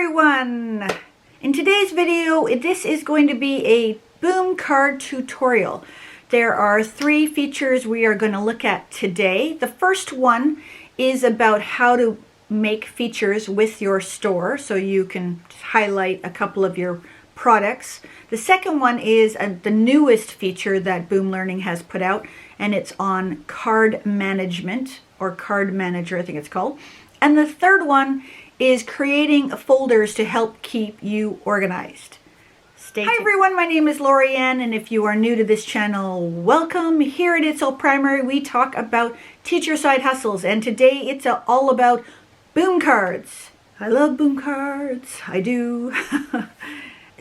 everyone! In today's video, this is going to be a Boom card tutorial. There are 3 features we are going to look at today. The first one is about how to make features with your store so you can highlight a couple of your products. The second one is the newest feature that Boom Learning has put out, and it's on card management, or card manager I think it's called. And the third one is creating folders to help keep you organized. Hi everyone, my name is Lorianne, and if you are new to this channel, welcome. Here at It's All Primary, we talk about teacher side hustles, and today it's all about Boom cards. I love Boom cards, I do.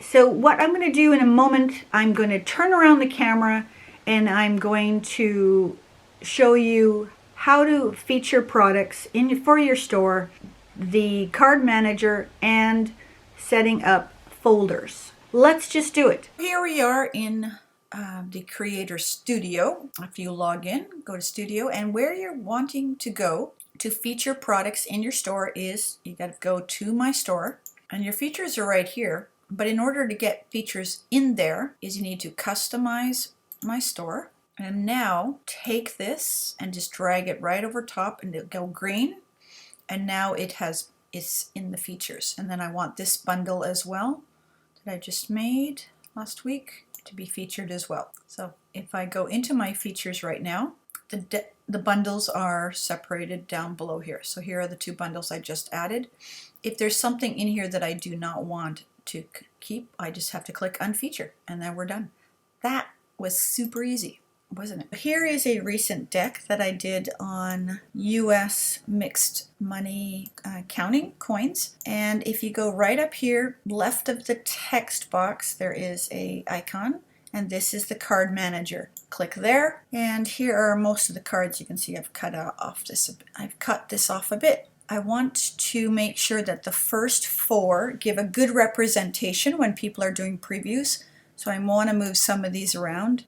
So what I'm going to do in a moment, I'm going to turn around the camera and I'm going to show you how to feature products for your store, the card manager, and setting up folders. Let's just do it. Here we are in the Creator Studio. If you log in, go to Studio, and where you're wanting to go to feature products in your store is, you got to go to My Store, and your features are right here. But in order to get features in there is you need to customize My Store. And now take this and just drag it right over top and it'll go green. And now it's in the features. And then I want this bundle as well that I just made last week to be featured as well. So if I go into my features right now, the bundles are separated down below here. So here are the 2 bundles I just added. If there's something in here that I do not want to keep, I just have to click unfeature and then we're done. That was super easy, wasn't it? Here is a recent deck that I did on US mixed money counting coins, and if you go right up here left of the text box, there is a icon, and this is the card manager. Click there, and here are most of the cards. You can see I've cut this off a bit. I want to make sure that the first 4 give a good representation when people are doing previews. So I want to move some of these around.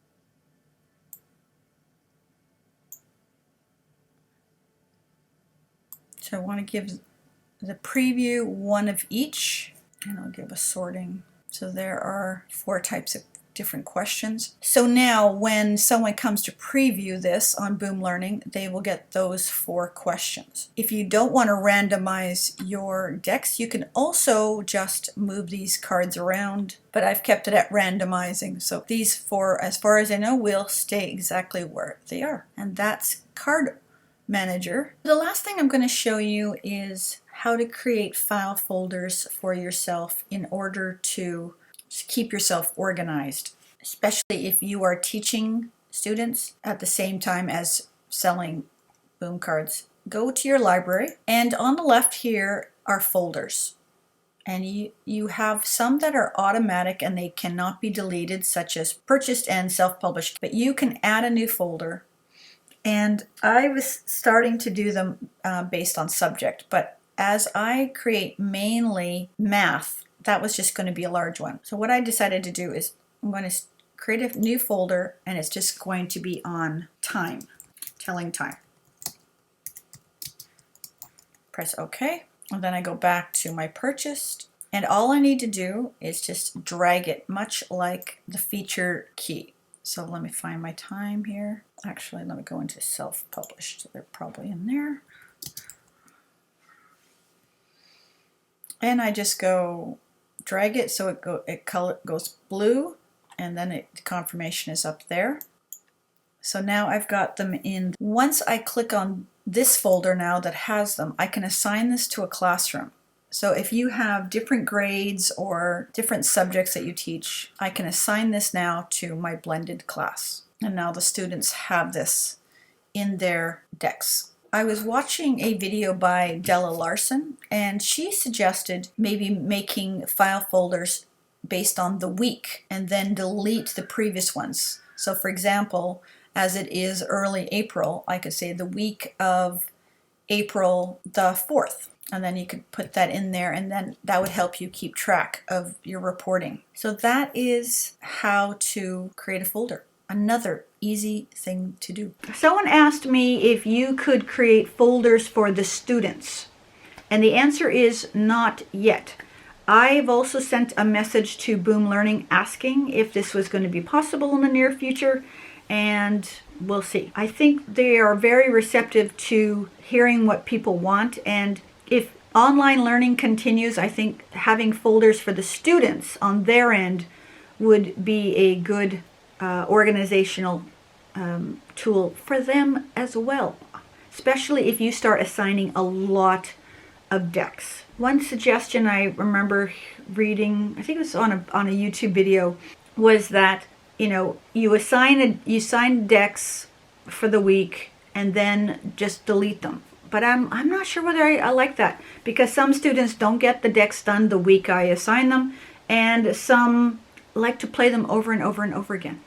So I want to give the preview 1 of each, and I'll give a sorting. So there are 4 types of different questions. So now when someone comes to preview this on Boom Learning, they will get those 4 questions. If you don't want to randomize your decks, you can also just move these cards around, but I've kept it at randomizing. So these 4, as far as I know, will stay exactly where they are. And that's Card Manager. The last thing I'm going to show you is how to create file folders for yourself in order to keep yourself organized, especially if you are teaching students at the same time as selling Boom cards. Go to your library, and on the left here are folders, and you have some that are automatic and they cannot be deleted, such as purchased and self-published, but you can add a new folder. And I was starting to do them based on subject, but as I create mainly math, that was just going to be a large one. So what I decided to do is I'm going to create a new folder, and it's just going to be on time, telling time. Press OK, and then I go back to my purchased, and all I need to do is just drag it, much like the feature key. So let me find my time here. Actually, let me go into self-published. So they're probably in there. And I just go drag it so it goes blue, and then the confirmation is up there. So now I've got them in. Once I click on this folder now that has them, I can assign this to a classroom. So if you have different grades or different subjects that you teach, I can assign this now to my blended class. And now the students have this in their decks. I was watching a video by Della Larson, and she suggested maybe making file folders based on the week and then delete the previous ones. So for example, as it is early April, I could say the week of April the 4th. And then you could put that in there, and then that would help you keep track of your reporting. So that is how to create a folder. Another easy thing to do. Someone asked me if you could create folders for the students, and the answer is not yet. I've also sent a message to Boom Learning asking if this was going to be possible in the near future, and we'll see. I think they are very receptive to hearing what people want, and if online learning continues, I think having folders for the students on their end would be a good organizational tool for them as well, especially if you start assigning a lot of decks. One suggestion I remember reading, I think it was on a YouTube video, was that you assign decks for the week and then just delete them. But I'm not sure whether I like that, because some students don't get the decks done the week I assign them, and some like to play them over and over and over again.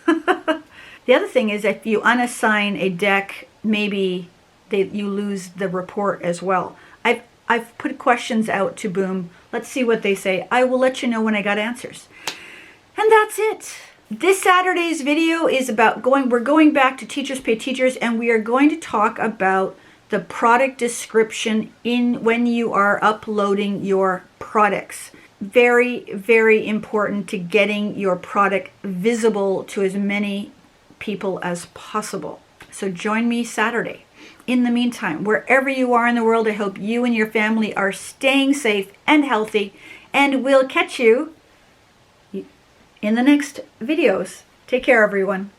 The other thing is, if you unassign a deck, maybe you lose the report as well. I've put questions out to Boom. Let's see what they say. I will let you know when I got answers. And that's it. This Saturday's video is about we're going back to Teachers Pay Teachers, and we are going to talk about the product description when you are uploading your products. Very, very important to getting your product visible to as many people as possible. So join me Saturday. In the meantime, wherever you are in the world, I hope you and your family are staying safe and healthy, and we'll catch you in the next videos. Take care, everyone.